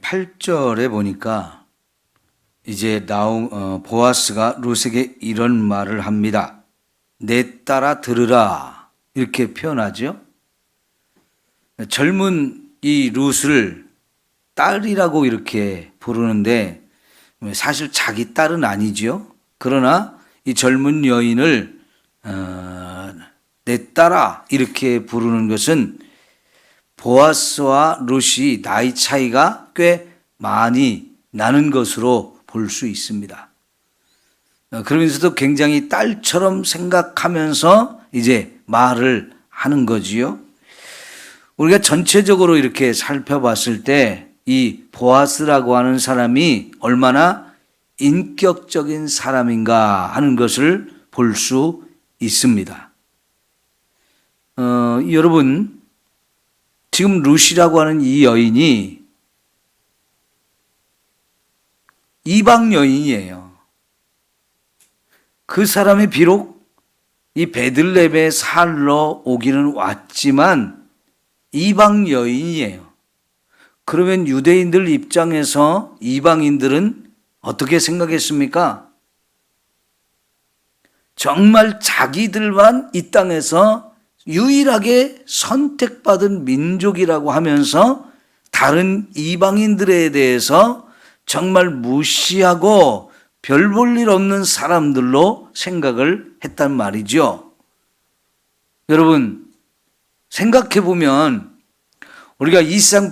8절에 보니까 이제 보아스가 룻에게 이런 말을 합니다. 내 딸아 들으라, 이렇게 표현하죠. 젊은 이 룻을 딸이라고 이렇게 부르는데 사실 자기 딸은 아니죠. 그러나 이 젊은 여인을 내 딸아 이렇게 부르는 것은 보아스와 룻이 나이 차이가 꽤 많이 나는 것으로 볼 수 있습니다. 그러면서도 굉장히 딸처럼 생각하면서 이제 말을 하는 거지요. 우리가 전체적으로 이렇게 살펴봤을 때 이 보아스라고 하는 사람이 얼마나 인격적인 사람인가 하는 것을 볼 수 있습니다. 여러분, 지금 룻이라고 하는 이 여인이 이방 여인이에요. 그 사람이 비록 이 베들레헴에 살러 오기는 왔지만 이방 여인이에요. 그러면 유대인들 입장에서 이방인들은 어떻게 생각했습니까? 정말 자기들만 이 땅에서 유일하게 선택받은 민족이라고 하면서 다른 이방인들에 대해서 정말 무시하고 별 볼 일 없는 사람들로 생각을 했단 말이죠. 여러분, 생각해 보면 우리가 이 세상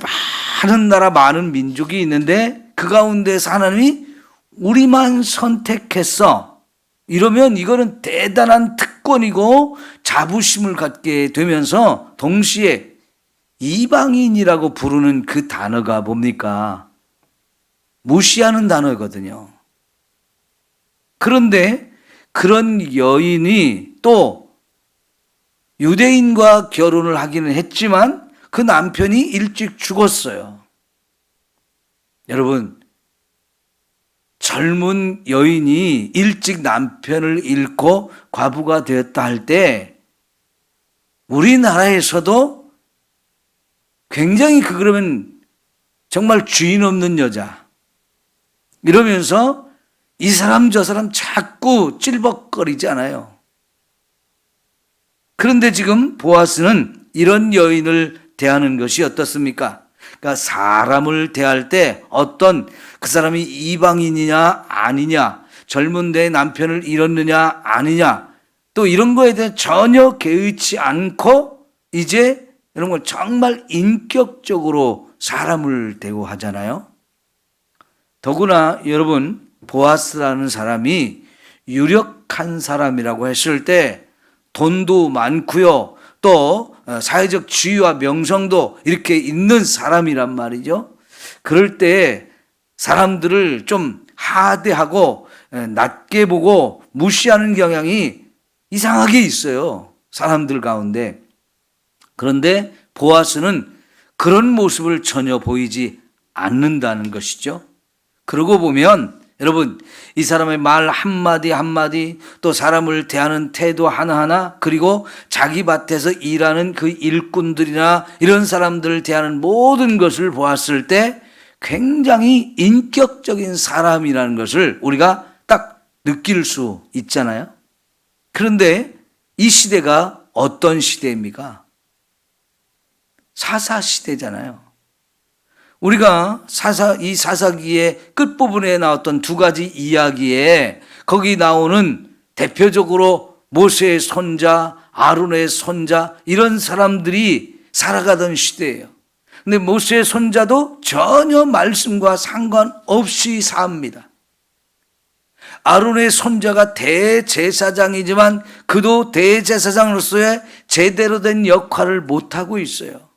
많은 나라 많은 민족이 있는데 그 가운데서 하나님이 우리만 선택했어. 이러면 이거는 대단한 특권이고 자부심을 갖게 되면서 동시에 이방인이라고 부르는 그 단어가 뭡니까? 무시하는 단어거든요. 그런데 그런 여인이 또 유대인과 결혼을 하기는 했지만 그 남편이 일찍 죽었어요. 여러분, 젊은 여인이 일찍 남편을 잃고 과부가 되었다 할 때 우리나라에서도 굉장히 그러면 정말 주인 없는 여자 이러면서 이 사람 저 사람 자꾸 찔벅거리잖아요. 그런데 지금 보아스는 이런 여인을 대하는 것이 어떻습니까? 그러니까 사람을 대할 때 어떤 그 사람이 이방인이냐 아니냐, 젊은 내 남편을 잃었느냐 아니냐, 또 이런 거에 대해 전혀 개의치 않고 이제 이런 걸 정말 인격적으로 사람을 대우하잖아요. 더구나 여러분, 보아스라는 사람이 유력한 사람이라고 했을 때 돈도 많고요, 또 사회적 지위와 명성도 이렇게 있는 사람이란 말이죠. 그럴 때 사람들을 좀 하대하고 낮게 보고 무시하는 경향이 이상하게 있어요, 사람들 가운데. 그런데 보아스는 그런 모습을 전혀 보이지 않는다는 것이죠. 그러고 보면 여러분, 이 사람의 말 한마디 한마디, 또 사람을 대하는 태도 하나하나, 그리고 자기 밭에서 일하는 그 일꾼들이나 이런 사람들을 대하는 모든 것을 보았을 때 굉장히 인격적인 사람이라는 것을 우리가 딱 느낄 수 있잖아요. 그런데 이 시대가 어떤 시대입니까? 사사시대잖아요. 우리가 이 사사기의 끝부분에 나왔던 두 가지 이야기에 거기 나오는 대표적으로 모세의 손자, 아론의 손자, 이런 사람들이 살아가던 시대예요. 근데 모세의 손자도 전혀 말씀과 상관없이 삽니다. 아론의 손자가 대제사장이지만 그도 대제사장으로서의 제대로 된 역할을 못하고 있어요.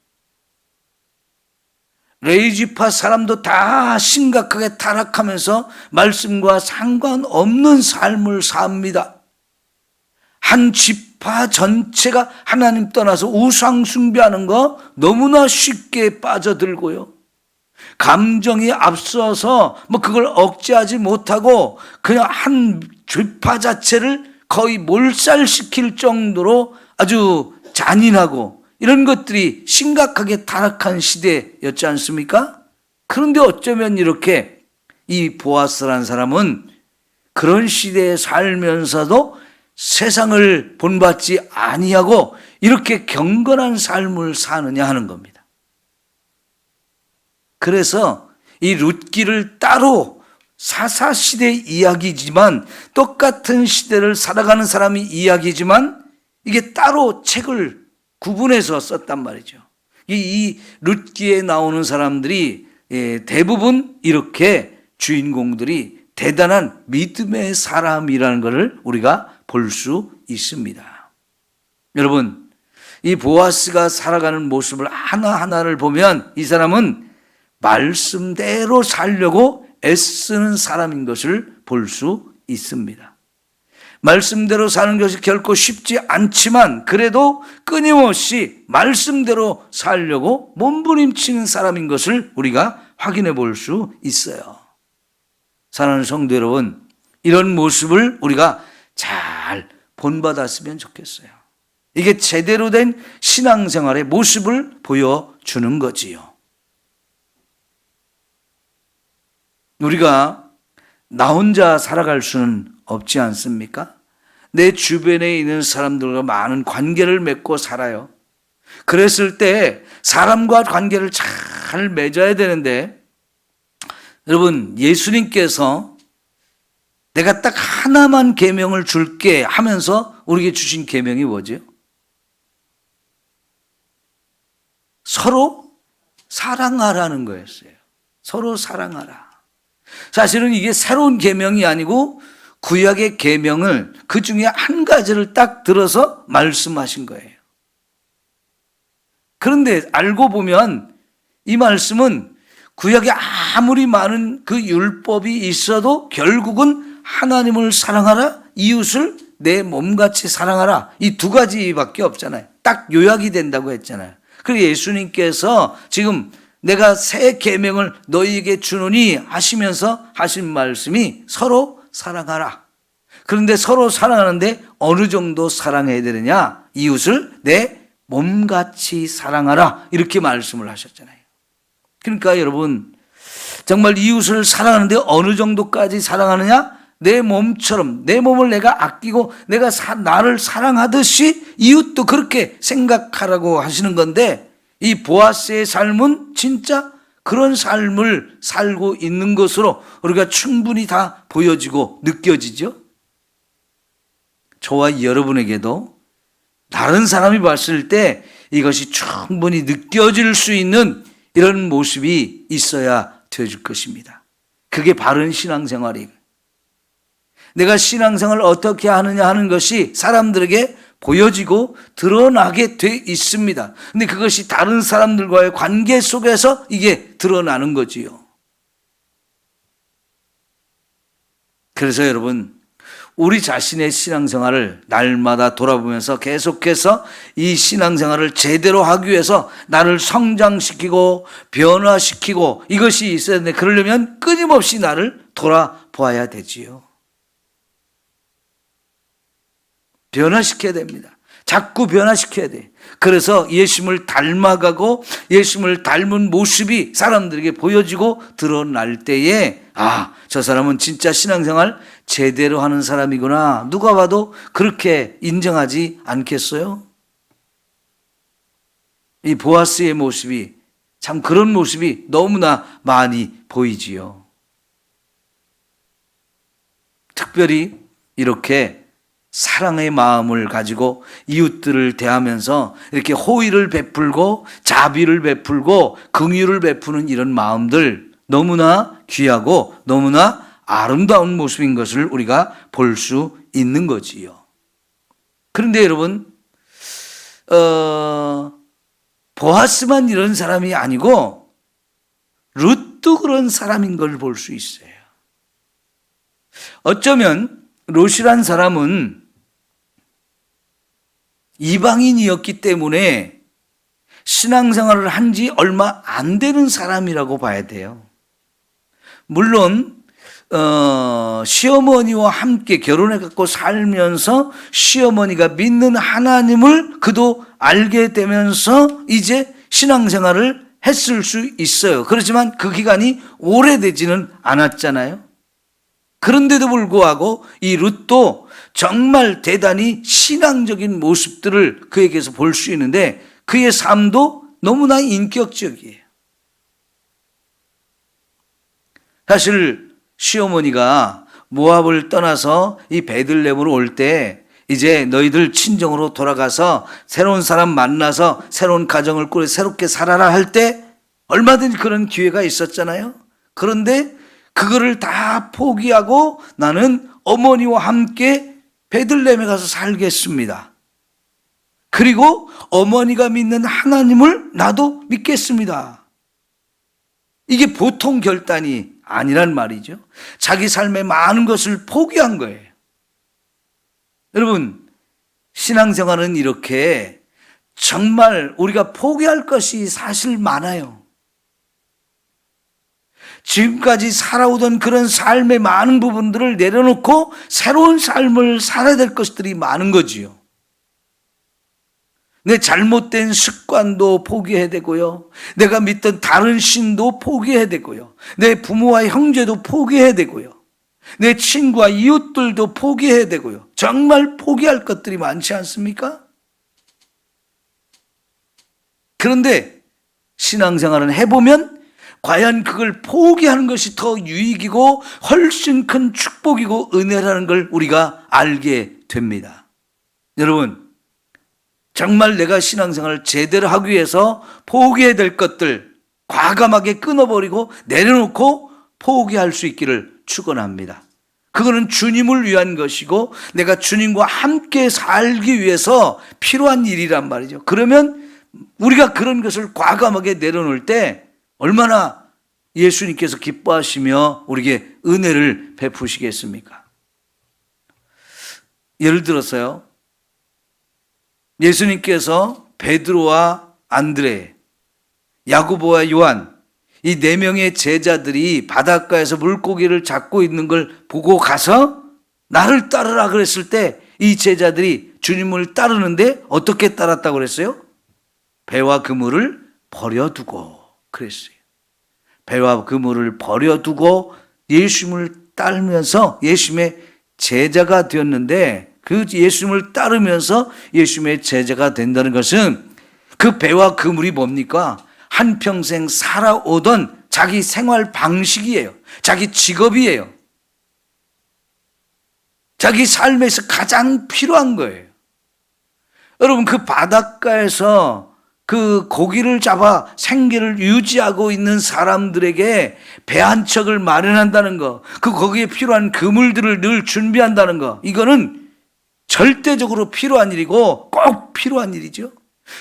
레위지파 사람도 다 심각하게 타락하면서 말씀과 상관없는 삶을 삽니다. 한 지파 전체가 하나님 떠나서 우상 숭배하는 거 너무나 쉽게 빠져들고요. 감정이 앞서서 그걸 억제하지 못하고 그냥 한 지파 자체를 거의 몰살시킬 정도로 아주 잔인하고 이런 것들이 심각하게 타락한 시대였지 않습니까? 그런데 어쩌면 이렇게 이 보아스라는 사람은 그런 시대에 살면서도 세상을 본받지 아니하고 이렇게 경건한 삶을 사느냐 하는 겁니다. 그래서 이 룻기를 따로 사사시대 이야기지만, 똑같은 시대를 살아가는 사람이 이야기지만 이게 따로 책을 구분해서 썼단 말이죠. 이 룻기에 나오는 사람들이 대부분 이렇게 주인공들이 대단한 믿음의 사람이라는 것을 우리가 볼 수 있습니다. 여러분, 이 보아스가 살아가는 모습을 하나하나를 보면 이 사람은 말씀대로 살려고 애쓰는 사람인 것을 볼 수 있습니다. 말씀대로 사는 것이 결코 쉽지 않지만 그래도 끊임없이 말씀대로 살려고 몸부림치는 사람인 것을 우리가 확인해 볼 수 있어요. 사랑하는 성도 여러분, 이런 모습을 우리가 잘 본받았으면 좋겠어요. 이게 제대로 된 신앙생활의 모습을 보여주는 거지요. 우리가 나 혼자 살아갈 수는 없지 않습니까? 내 주변에 있는 사람들과 많은 관계를 맺고 살아요. 그랬을 때 사람과 관계를 잘 맺어야 되는데, 여러분, 예수님께서 내가 딱 하나만 계명을 줄게 하면서 우리에게 주신 계명이 뭐죠? 서로 사랑하라는 거였어요. 서로 사랑하라. 사실은 이게 새로운 계명이 아니고 구약의 계명을 그 중에 한 가지를 딱 들어서 말씀하신 거예요. 그런데 알고 보면 이 말씀은 구약에 아무리 많은 그 율법이 있어도 결국은 하나님을 사랑하라, 이웃을 내 몸같이 사랑하라, 이 두 가지밖에 없잖아요. 딱 요약이 된다고 했잖아요. 그리고 예수님께서 지금 내가 새 계명을 너희에게 주노니 하시면서 하신 말씀이 서로 사랑하라. 그런데 서로 사랑하는데 어느 정도 사랑해야 되느냐? 이웃을 내 몸같이 사랑하라, 이렇게 말씀을 하셨잖아요. 그러니까 여러분, 정말 이웃을 사랑하는데 어느 정도까지 사랑하느냐? 내 몸처럼, 내 몸을 내가 아끼고 내가 나를 사랑하듯이 이웃도 그렇게 생각하라고 하시는 건데, 이 보아스의 삶은 진짜 그런 삶을 살고 있는 것으로 우리가 충분히 다 보여지고 느껴지죠. 저와 여러분에게도 다른 사람이 봤을 때 이것이 충분히 느껴질 수 있는 이런 모습이 있어야 되어줄 것입니다. 그게 바른 신앙생활입니다. 내가 신앙생활을 어떻게 하느냐 하는 것이 사람들에게 보여지고 드러나게 돼 있습니다. 근데 그것이 다른 사람들과의 관계 속에서 이게 드러나는 거지요. 그래서 여러분, 우리 자신의 신앙생활을 날마다 돌아보면서 계속해서 이 신앙생활을 제대로 하기 위해서 나를 성장시키고 변화시키고 이것이 있어야 되는데, 그러려면 끊임없이 나를 돌아보아야 되지요. 변화시켜야 됩니다. 자꾸 변화시켜야 돼. 그래서 예수님을 닮아가고 예수님을 닮은 모습이 사람들에게 보여지고 드러날 때에, 아, 저 사람은 진짜 신앙생활 제대로 하는 사람이구나, 누가 봐도 그렇게 인정하지 않겠어요? 이 보아스의 모습이 참 그런 모습이 너무나 많이 보이지요. 특별히 이렇게 사랑의 마음을 가지고 이웃들을 대하면서 이렇게 호의를 베풀고 자비를 베풀고 긍휼을 베푸는 이런 마음들, 너무나 귀하고 너무나 아름다운 모습인 것을 우리가 볼 수 있는 거지요. 그런데 여러분, 보아스만 이런 사람이 아니고 룻도 그런 사람인 걸 볼 수 있어요. 어쩌면 룻이란 사람은 이방인이었기 때문에 신앙생활을 한 지 얼마 안 되는 사람이라고 봐야 돼요. 물론 시어머니와 함께 결혼해 갖고 살면서 시어머니가 믿는 하나님을 그도 알게 되면서 이제 신앙생활을 했을 수 있어요. 그렇지만 그 기간이 오래되지는 않았잖아요. 그런데도 불구하고 이 룻도 정말 대단히 신앙적인 모습들을 그에게서 볼 수 있는데 그의 삶도 너무나 인격적이에요. 사실 시어머니가 모압을 떠나서 이 베들레헴으로 올 때 이제 너희들 친정으로 돌아가서 새로운 사람 만나서 새로운 가정을 꾸려 새롭게 살아라 할 때 얼마든지 그런 기회가 있었잖아요. 그런데 그거를 다 포기하고 나는 어머니와 함께 베들레헴에 가서 살겠습니다. 그리고 어머니가 믿는 하나님을 나도 믿겠습니다. 이게 보통 결단이 아니란 말이죠. 자기 삶의 많은 것을 포기한 거예요. 여러분, 신앙생활은 이렇게 정말 우리가 포기할 것이 사실 많아요. 지금까지 살아오던 그런 삶의 많은 부분들을 내려놓고 새로운 삶을 살아야 될 것들이 많은 거지요. 내 잘못된 습관도 포기해야 되고요. 내가 믿던 다른 신도 포기해야 되고요. 내 부모와 형제도 포기해야 되고요. 내 친구와 이웃들도 포기해야 되고요. 정말 포기할 것들이 많지 않습니까? 그런데 신앙생활은 해보면 과연 그걸 포기하는 것이 더 유익이고 훨씬 큰 축복이고 은혜라는 걸 우리가 알게 됩니다. 여러분, 정말 내가 신앙생활을 제대로 하기 위해서 포기해야 될 것들 과감하게 끊어버리고 내려놓고 포기할 수 있기를 축원합니다. 그거는 주님을 위한 것이고 내가 주님과 함께 살기 위해서 필요한 일이란 말이죠. 그러면 우리가 그런 것을 과감하게 내려놓을 때 얼마나 예수님께서 기뻐하시며 우리에게 은혜를 베푸시겠습니까? 예를 들어서요, 예수님께서 베드로와 안드레, 야고보와 요한 이 네 명의 제자들이 바닷가에서 물고기를 잡고 있는 걸 보고 가서 나를 따르라 그랬을 때 이 제자들이 주님을 따르는데 어떻게 따랐다고 그랬어요? 배와 그물을 버려두고 그랬어요. 배와 그물을 버려두고 예수님을 따르면서 예수님의 제자가 되었는데 그 예수님을 따르면서 예수님의 제자가 된다는 것은 그 배와 그물이 뭡니까? 한평생 살아오던 자기 생활 방식이에요. 자기 직업이에요. 자기 삶에서 가장 필요한 거예요. 여러분, 그 바닷가에서 그 고기를 잡아 생계를 유지하고 있는 사람들에게 배 한 척을 마련한다는 거, 그 거기에 필요한 그물들을 늘 준비한다는 거, 이거는 절대적으로 필요한 일이고 꼭 필요한 일이죠.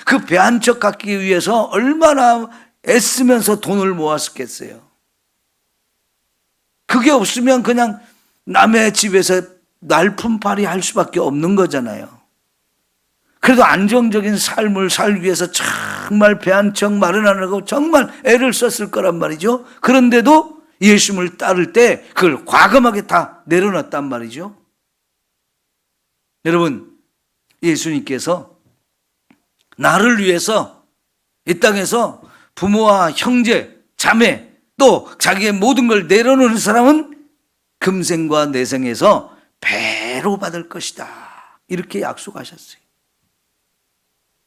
그 배 한 척 갖기 위해서 얼마나 애쓰면서 돈을 모았었겠어요. 그게 없으면 그냥 남의 집에서 날품팔이 할 수밖에 없는 거잖아요. 그래도 안정적인 삶을 살기 위해서 정말 배 한 척 마련하려고 정말 애를 썼을 거란 말이죠. 그런데도 예수님을 따를 때 그걸 과감하게 다 내려놨단 말이죠. 여러분, 예수님께서 나를 위해서 이 땅에서 부모와 형제, 자매, 또 자기의 모든 걸 내려놓는 사람은 금생과 내생에서 배로 받을 것이다. 이렇게 약속하셨어요.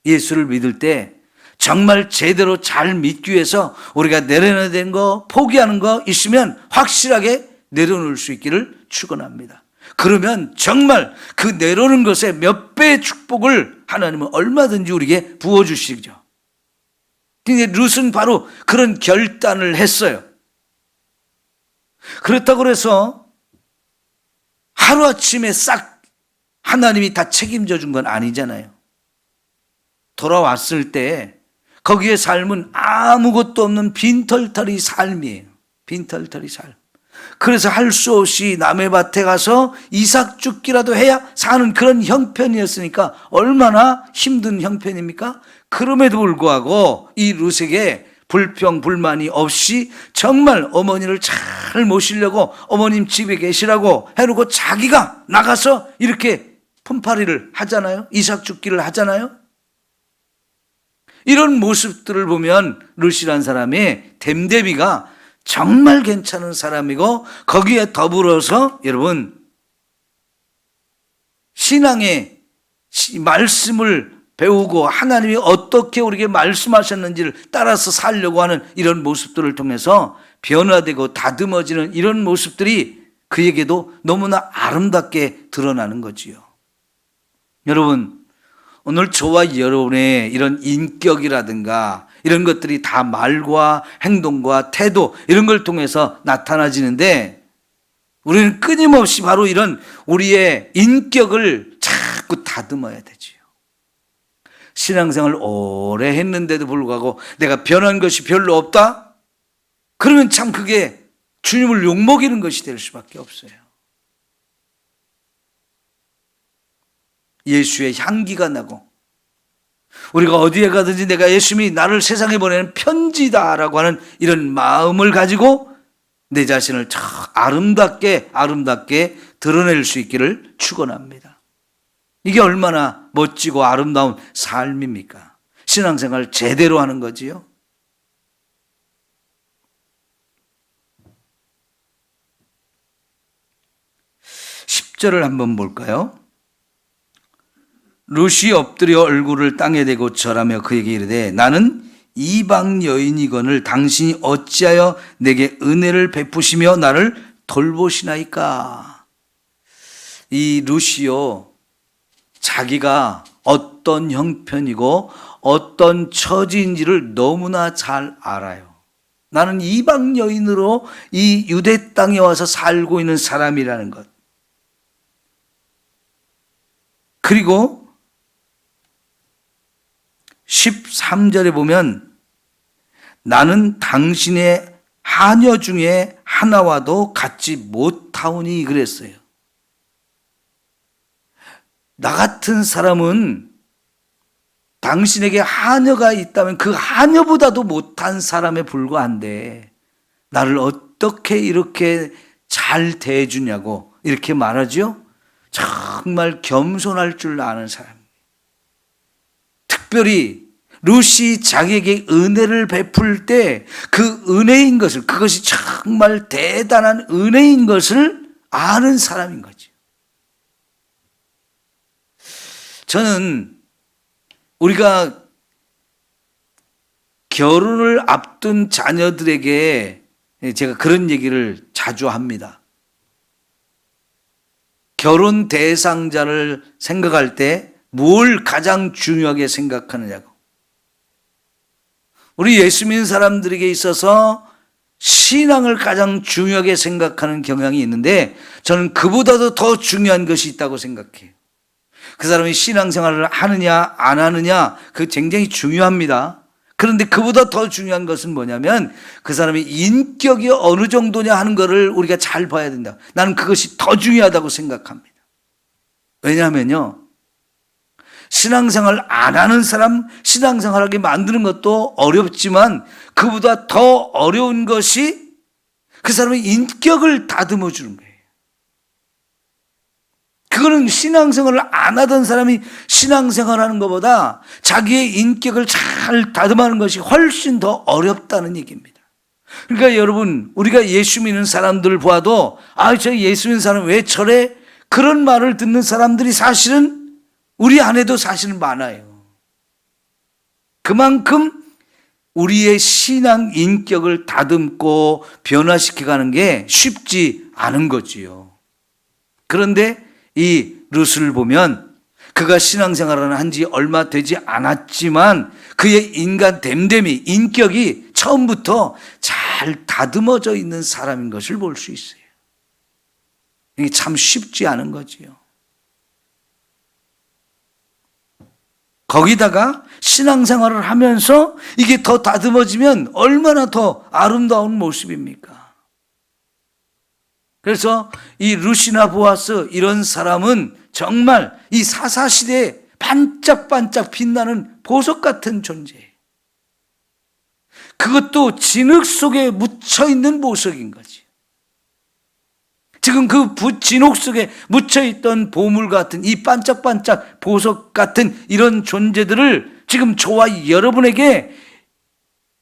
예수를 믿을 때 정말 제대로 잘 믿기 위해서 우리가 내려놔야 되는 거, 포기하는 거 있으면 확실하게 내려놓을 수 있기를 축원합니다. 그러면 정말 그 내려놓는 것에 몇 배의 축복을 하나님은 얼마든지 우리에게 부어주시죠. 근데 룻은 바로 그런 결단을 했어요. 그렇다고 해서 하루아침에 싹 하나님이 다 책임져 준 건 아니잖아요. 돌아왔을 때 거기에 삶은 아무것도 없는 빈털터리 삶이에요. 빈털터리 삶. 그래서 할 수 없이 남의 밭에 가서 이삭 줍기라도 해야 사는 그런 형편이었으니까 얼마나 힘든 형편입니까? 그럼에도 불구하고 이 룻에게 불평 불만이 없이 정말 어머니를 잘 모시려고 어머님 집에 계시라고 해놓고 자기가 나가서 이렇게 품팔이를 하잖아요. 이삭 줍기를 하잖아요. 이런 모습들을 보면 룻이라는 사람의 댐데비가 정말 괜찮은 사람이고, 거기에 더불어서 여러분 신앙의 말씀을 배우고 하나님이 어떻게 우리에게 말씀하셨는지를 따라서 살려고 하는 이런 모습들을 통해서 변화되고 다듬어지는 이런 모습들이 그에게도 너무나 아름답게 드러나는 거지요. 여러분, 오늘 저와 여러분의 이런 인격이라든가 이런 것들이 다 말과 행동과 태도 이런 걸 통해서 나타나지는데, 우리는 끊임없이 바로 이런 우리의 인격을 자꾸 다듬어야 되지요. 신앙생활 오래 했는데도 불구하고 내가 변한 것이 별로 없다? 그러면 참 그게 주님을 욕먹이는 것이 될 수밖에 없어요. 예수의 향기가 나고, 우리가 어디에 가든지 내가 예수님이 나를 세상에 보내는 편지다라고 하는 이런 마음을 가지고 내 자신을 참 아름답게 드러낼 수 있기를 축원합니다. 이게 얼마나 멋지고 아름다운 삶입니까? 신앙생활 제대로 하는 거지요. (10절을) 한번 볼까요? 룻이 엎드려 얼굴을 땅에 대고 절하며 그에게 이르되 나는 이방 여인이거늘 당신이 어찌하여 내게 은혜를 베푸시며 나를 돌보시나이까. 이 룻이요, 자기가 어떤 형편이고 어떤 처지인지를 너무나 잘 알아요. 나는 이방 여인으로 이 유대 땅에 와서 살고 있는 사람이라는 것. 그리고 13절에 보면 나는 당신의 하녀 중에 하나와도 같지 못하오니 그랬어요. 나 같은 사람은 당신에게 하녀가 있다면 그 하녀보다도 못한 사람에 불과한데 나를 어떻게 이렇게 잘 대해주냐고 이렇게 말하죠. 정말 겸손할 줄 아는 사람. 특별히 룻이 자기에게 은혜를 베풀 때 그 은혜인 것을, 그것이 정말 대단한 은혜인 것을 아는 사람인 거죠. 저는 우리가 결혼을 앞둔 자녀들에게 제가 그런 얘기를 자주 합니다. 결혼 대상자를 생각할 때 뭘 가장 중요하게 생각하느냐고. 우리 예수 믿는 사람들에게 있어서 신앙을 가장 중요하게 생각하는 경향이 있는데, 저는 그보다도 더 중요한 것이 있다고 생각해요. 그 사람이 신앙생활을 하느냐 안 하느냐 그거 굉장히 중요합니다. 그런데 그보다 더 중요한 것은 뭐냐면 그 사람의 인격이 어느 정도냐 하는 것을 우리가 잘 봐야 된다. 나는 그것이 더 중요하다고 생각합니다. 왜냐하면요, 신앙생활 안 하는 사람 신앙생활하게 만드는 것도 어렵지만 그보다 더 어려운 것이 그 사람의 인격을 다듬어 주는 거예요. 그거는 신앙생활을 안 하던 사람이 신앙생활하는 것보다 자기의 인격을 잘 다듬어하는 것이 훨씬 더 어렵다는 얘기입니다. 그러니까 여러분, 우리가 예수 믿는 사람들을 보아도 저 예수 믿는 사람 왜 저래? 그런 말을 듣는 사람들이 사실은 우리 안에도 사실은 많아요. 그만큼 우리의 신앙 인격을 다듬고 변화시켜가는 게 쉽지 않은 거지요. 그런데 이 룻을 보면 그가 신앙생활을 한 지 얼마 되지 않았지만 그의 인간 됨됨이, 인격이 처음부터 잘 다듬어져 있는 사람인 것을 볼 수 있어요. 이게 참 쉽지 않은 거지요. 거기다가 신앙생활을 하면서 이게 더 다듬어지면 얼마나 더 아름다운 모습입니까? 그래서 이 룻이나 보아스 이런 사람은 정말 이 사사시대에 반짝반짝 빛나는 보석 같은 존재예요. 그것도 진흙 속에 묻혀있는 보석인 거지. 지금 그 진흙 속에 묻혀있던 보물 같은 이 반짝반짝 보석 같은 이런 존재들을 지금 저와 여러분에게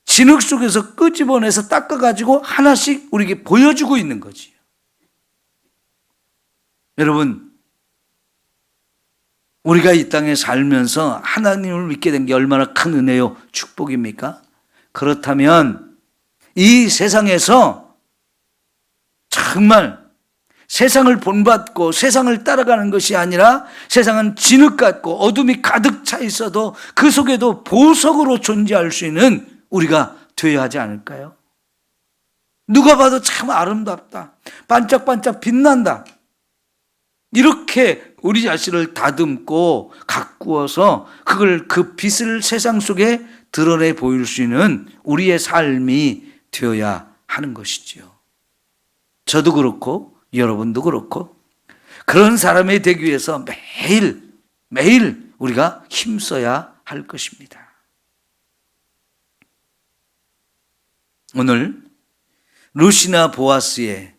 진흙 속에서 끄집어내서 닦아가지고 하나씩 우리에게 보여주고 있는 거지요. 여러분, 우리가 이 땅에 살면서 하나님을 믿게 된 게 얼마나 큰 은혜요, 축복입니까? 그렇다면 이 세상에서 정말 세상을 본받고 세상을 따라가는 것이 아니라 세상은 진흙 같고 어둠이 가득 차 있어도 그 속에도 보석으로 존재할 수 있는 우리가 되어야 하지 않을까요? 누가 봐도 참 아름답다, 반짝반짝 빛난다, 이렇게 우리 자신을 다듬고 가꾸어서 그걸 그 빛을 세상 속에 드러내 보일 수 있는 우리의 삶이 되어야 하는 것이지요. 저도 그렇고 여러분도 그렇고 그런 사람이 되기 위해서 매일 우리가 힘써야 할 것입니다. 오늘 루시나 보아스의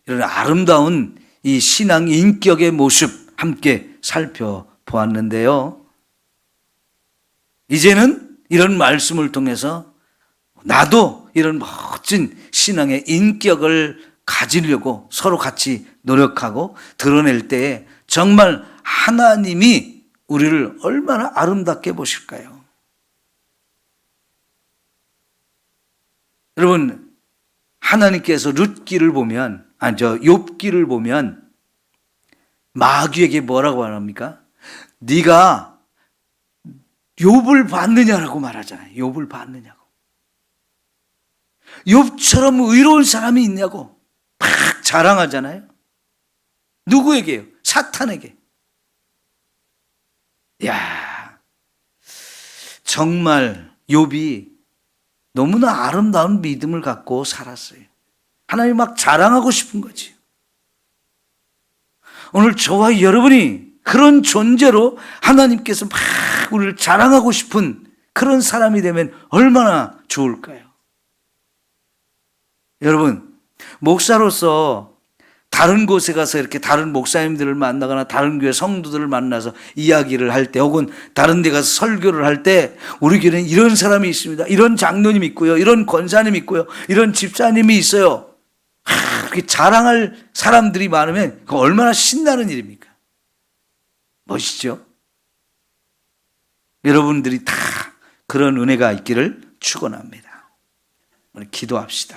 이런 아름다운 이 신앙 인격의 모습 함께 살펴보았는데요. 이제는 이런 말씀을 통해서 나도 이런 멋진 신앙의 인격을 가지려고 서로 같이 노력하고 드러낼 때에 정말 하나님이 우리를 얼마나 아름답게 보실까요? 여러분, 하나님께서 룻기를 보면, 욥기를 보면 마귀에게 뭐라고 말합니까? 네가 욥을 봤느냐라고 말하잖아요. 욥을 봤느냐고. 욥처럼 의로운 사람이 있냐고 막 자랑하잖아요. 누구에게요? 사탄에게. 야, 정말 욥이 너무나 아름다운 믿음을 갖고 살았어요. 하나님 막 자랑하고 싶은 거지. 오늘 저와 여러분이 그런 존재로 하나님께서 막 우리를 자랑하고 싶은 그런 사람이 되면 얼마나 좋을까요? 여러분, 목사로서 다른 곳에 가서 이렇게 다른 목사님들을 만나거나 다른 교회 성도들을 만나서 이야기를 할 때 혹은 다른 데 가서 설교를 할 때 우리 교회는 이런 사람이 있습니다, 이런 장로님 있고요, 이런 권사님 있고요, 이런 집사님이 있어요, 그렇게 자랑할 사람들이 많으면 그거 얼마나 신나는 일입니까? 멋있죠? 여러분들이 다 그런 은혜가 있기를 축원합니다. 우리 기도합시다.